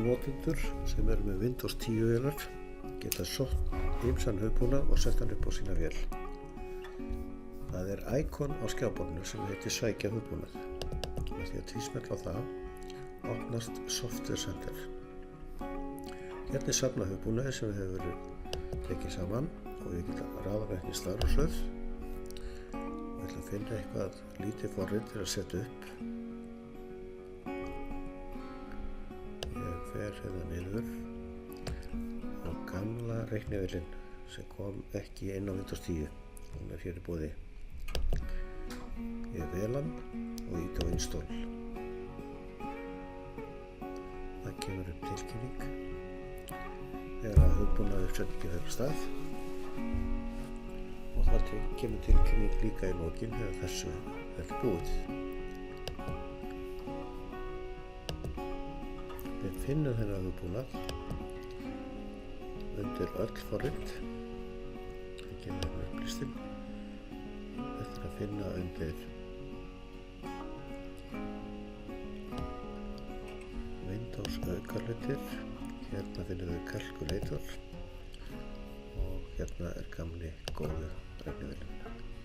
notendur sem eru með Windows 10 vélar geta sótt ýmsan hugbúnað og sett hann upp á sína vél. Það er íkon á skjáborðinu sem heitir Sækja hugbúnað. Með því að tvísmella á það opnast Software Center. Hérna er safnað hugbúnaði sem hefur verið tekið saman og ég get að raða með í stafrófsröð. Ég ætla að finna eitthvað lítið forrit til að setja upp. Ég fer hérna niður á gamla reiknivélin sem kom ekki inn á Windows 10. Hún er hér í boði. Ég vel hann og ít á install. Það kemur upp tilkynning þegar að hugbúnaði uppsetningi fer af stað og það kemur tilkynning líka í lokin þegar þessu er búið. Við finnum þennan hugbúnað undir öll forrit. Það kemur hérna upplýstin. Þetta er að finna undir Windows aukalutir. Hérna finnum við Calculator og hérna er gamli góðu reiknivélin.